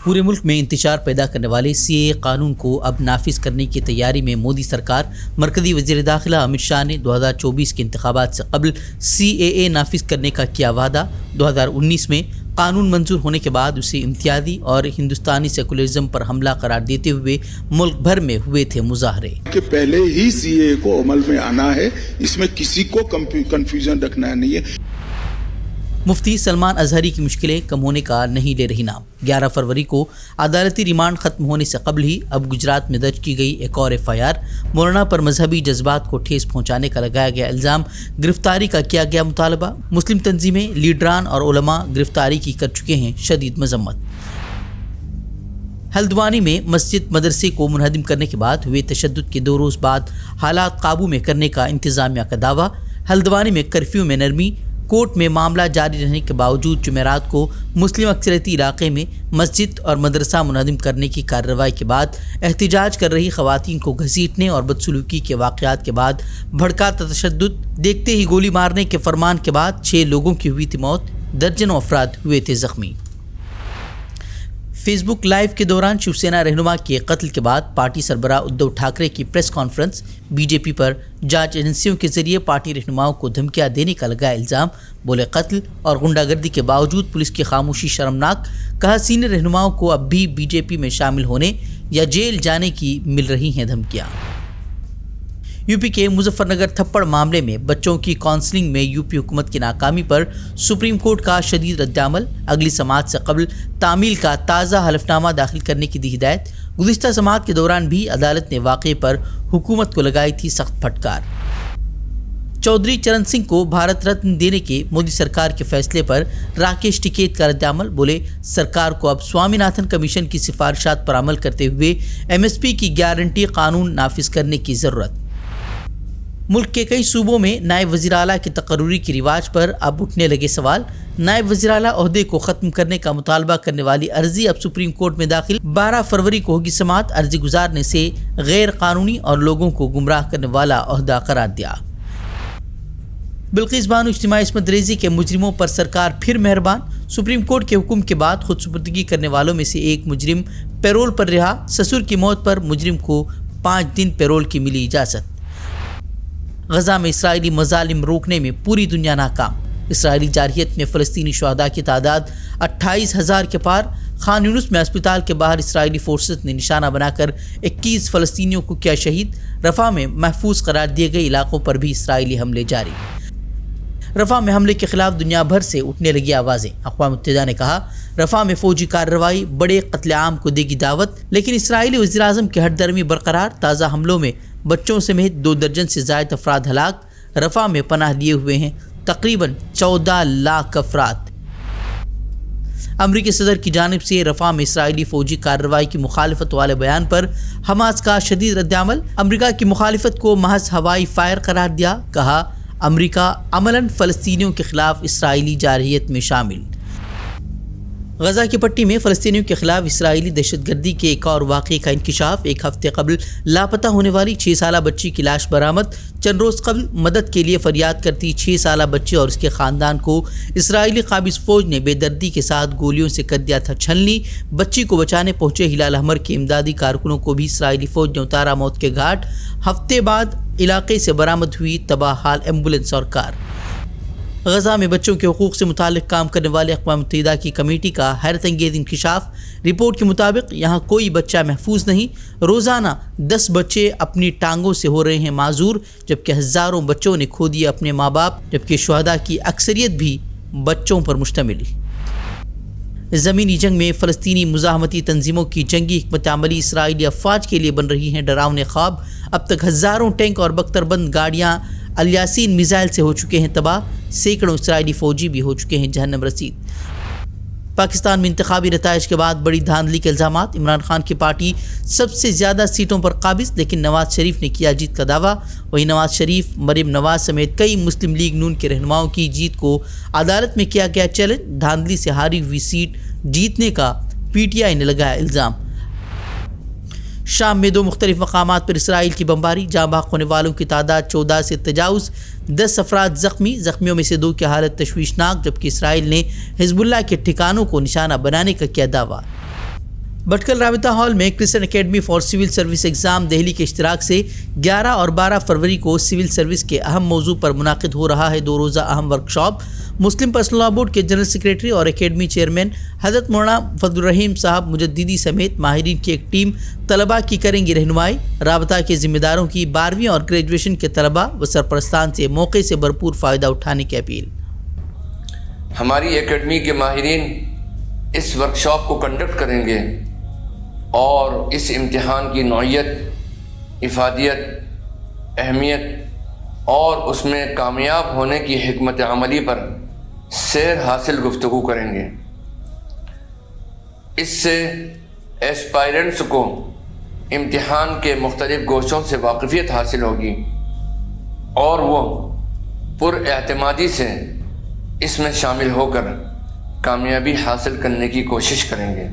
پورے ملک میں انتشار پیدا کرنے والے CAA قانون کو اب نافذ کرنے کی تیاری میں مودی سرکار۔ مرکزی وزیر داخلہ امت شاہ نے 2024 کے انتخابات سے قبل CAA نافذ کرنے کا کیا وعدہ۔ 2019 میں قانون منظور ہونے کے بعد اسے امتیازی اور ہندوستانی سیکولرزم پر حملہ قرار دیتے ہوئے ملک بھر میں ہوئے تھے مظاہرے۔ کہ پہلے ہی CAA کو عمل میں آنا ہے، اس میں کسی کو کنفیوژن رکھنا نہیں ہے۔ مفتی سلمان اظہری کی مشکلیں کم ہونے کا نہیں لے رہی نام۔ 11 فروری کو عدالتی ریمانڈ ختم ہونے سے قبل ہی اب گجرات میں درج کی گئی ایک اور FIR۔ مولانا پر مذہبی جذبات کو ٹھیس پہنچانے کا لگایا گیا الزام، گرفتاری کا کیا گیا مطالبہ۔ مسلم تنظیمیں، لیڈران اور علماء گرفتاری کی کر چکے ہیں شدید مذمت۔ ہلدوانی میں مسجد مدرسے کو منہدم کرنے کے بعد ہوئے تشدد کے 2 روز بعد حالات قابو میں کرنے کا انتظامیہ کا دعویٰ۔ ہلدوانی میں کرفیو میں نرمی، کورٹ میں معاملہ جاری رہنے کے باوجود جمعرات کو مسلم اکثریتی علاقے میں مسجد اور مدرسہ منہدم کرنے کی کارروائی کے بعد احتجاج کر رہی خواتین کو گھسیٹنے اور بدسلوکی کے واقعات کے بعد بھڑکا تشدد، دیکھتے ہی گولی مارنے کے فرمان کے بعد 6 لوگوں کی ہوئی تھی موت، درجنوں افراد ہوئے تھے زخمی۔ فیس بک لائیو کے دوران شیو سینا رہنما کے قتل کے بعد پارٹی سربراہ ادھو ٹھاکرے کی پریس کانفرنس۔ BJP پر جانچ ایجنسیوں کے ذریعے پارٹی رہنماؤں کو دھمکیاں دینے کا لگایا الزام، بولے قتل اور غنڈہ گردی کے باوجود پولیس کی خاموشی شرمناک، کہا سینئر رہنماؤں کو اب بھی BJP میں شامل ہونے یا جیل جانے کی مل رہی ہیں دھمکیاں۔ UP کے مظفر نگر تھپڑ معاملے میں بچوں کی کاؤنسلنگ میں UP حکومت کی ناکامی پر سپریم کورٹ کا شدید رد عمل، اگلی سماعت سے قبل تعمیل کا تازہ حلف نامہ داخل کرنے کی دی ہدایت۔ گزشتہ سماعت کے دوران بھی عدالت نے واقعے پر حکومت کو لگائی تھی سخت پھٹکار۔ چودھری چرن سنگھ کو بھارت رتن دینے کے مودی سرکار کے فیصلے پر راکیش ٹکیت کا رد عمل، بولے سرکار کو اب سوامی ناتھن کمیشن کی سفارشات پر عمل کرتے ہوئے MSP کی گارنٹی قانون نافذ کرنے کی ضرورت۔ ملک کے کئی صوبوں میں نائب وزیر اعلیٰ کی تقرری کے رواج پر اب اٹھنے لگے سوال۔ نائب وزیر اعلیٰ عہدے کو ختم کرنے کا مطالبہ کرنے والی عرضی اب سپریم کورٹ میں داخل، 12 فروری کو ہوگی سماعت۔ عرضی گزار نے اسے غیر قانونی اور لوگوں کو گمراہ کرنے والا عہدہ قرار دیا۔ بلقیس بانو اجتماعی عصمت ریزی کے مجرموں پر سرکار پھر مہربان، سپریم کورٹ کے حکم کے بعد خود سپردگی کرنے والوں میں سے ایک مجرم پیرول پر رہا۔ سسر کی موت پر مجرم کو 5 دن پیرول کی ملی اجازت۔ غزہ میں اسرائیلی مظالم روکنے میں پوری دنیا ناکام، اسرائیلی جارحیت میں فلسطینی شہداء کی تعداد 28,000 کے پار۔ خان یونس میں اسپتال کے باہر اسرائیلی فورسز نے نشانہ بنا کر 21 فلسطینیوں کو کیا شہید۔ رفح میں محفوظ قرار دیے گئے علاقوں پر بھی اسرائیلی حملے جاری۔ رفح میں حملے کے خلاف دنیا بھر سے اٹھنے لگی آوازیں۔ اقوام متحدہ نے کہا رفح میں فوجی کارروائی بڑے قتل عام کو دے گی دعوت، لیکن اسرائیلی وزیراعظم کی ہٹ درمی برقرار۔ تازہ حملوں میں بچوں سمیت 2 درجن سے زائد افراد ہلاک، رفح میں پناہ لیے ہوئے ہیں تقریباً 14 لاکھ افراد۔ امریکی صدر کی جانب سے رفح میں اسرائیلی فوجی کارروائی کی مخالفت والے بیان پر حماس کا شدید رد عمل، امریکہ کی مخالفت کو محض ہوائی فائر قرار دیا، کہا امریکہ عملاً فلسطینیوں کے خلاف اسرائیلی جارحیت میں شامل۔ غزہ کی پٹی میں فلسطینیوں کے خلاف اسرائیلی دہشت گردی کے ایک اور واقعے کا انکشاف۔ 1 ہفتے قبل لاپتہ ہونے والی 6 سالہ بچی کی لاش برآمد۔ چند روز قبل مدد کے لیے فریاد کرتی 6 سالہ بچی اور اس کے خاندان کو اسرائیلی قابض فوج نے بے دردی کے ساتھ گولیوں سے کر دیا تھا چھلنی۔ بچی کو بچانے پہنچے ہلال احمر کے امدادی کارکنوں کو بھی اسرائیلی فوج نے اتارا موت کے گھاٹ۔ ہفتے بعد علاقے سے برآمد ہوئی تباہ حال ایمبولینس اور کار۔ غزہ میں بچوں کے حقوق سے متعلق کام کرنے والے اقوام متحدہ کی کمیٹی کا حیرت انگیز انکشاف۔ رپورٹ کے مطابق یہاں کوئی بچہ محفوظ نہیں، روزانہ 10 بچے اپنی ٹانگوں سے ہو رہے ہیں معذور، جبکہ ہزاروں بچوں نے کھو دیے اپنے ماں باپ، جبکہ شہداء کی اکثریت بھی بچوں پر مشتمل۔ زمینی جنگ میں فلسطینی مزاحمتی تنظیموں کی جنگی حکمت عملی اسرائیلی افواج کے لیے بن رہی ہیں ڈراؤنے خواب۔ اب تک ہزاروں ٹینک اور بختر بند گاڑیاں الیاسین میزائل سے ہو چکے ہیں تباہ، سینکڑوں اسرائیلی فوجی بھی ہو چکے ہیں جہنم رسید۔ پاکستان میں انتخابی نتائج کے بعد بڑی دھاندلی کے الزامات، عمران خان کی پارٹی سب سے زیادہ سیٹوں پر قابض، لیکن نواز شریف نے کیا جیت کا دعویٰ۔ وہیں نواز شریف، مریم نواز سمیت کئی مسلم لیگ نون کے رہنماؤں کی جیت کو عدالت میں کیا گیا چیلنج، دھاندلی سے ہاری ہوئی سیٹ جیتنے کا PTI نے لگایا الزام۔ شام میں 2 مختلف مقامات پر اسرائیل کی بمباری، جاں بحق ہونے والوں کی تعداد 14 سے تجاوز، 10 افراد زخمیوں میں سے 2 کی حالت تشویشناک، جبکہ اسرائیل نے حزب اللہ کے ٹھکانوں کو نشانہ بنانے کا کیا دعویٰ۔ بٹکل رابطہ ہال میں Christian academy for civil service exam Delhi کے اشتراک سے 11 اور 12 فروری کو سول سروس کے اہم موضوع پر منعقد ہو رہا ہے 2 روزہ اہم ورکشاپ۔ مسلم پرسنل لاء بورڈ کے جنرل سیکریٹری اور اکیڈمی چیئرمین حضرت مولانا فضل الرحیم صاحب مجددی سمیت ماہرین کی ایک ٹیم طلباء کی کریں گی رہنمائی۔ رابطہ کے ذمہ داروں کی 12ویں اور گریجویشن کے طلباء و سرپرستان سے موقع سے بھرپور فائدہ اٹھانے کی اپیل۔ ہماری اکیڈمی کے ماہرین اس ورکشاپ کو کنڈکٹ کریں گے اور اس امتحان کی نوعیت، افادیت، اہمیت اور اس میں کامیاب ہونے کی حکمت عملی پر سیر حاصل گفتگو کریں گے۔ اس سے ایسپائرنٹس کو امتحان کے مختلف گوشوں سے واقفیت حاصل ہوگی اور وہ پر اعتمادی سے اس میں شامل ہو کر کامیابی حاصل کرنے کی کوشش کریں گے۔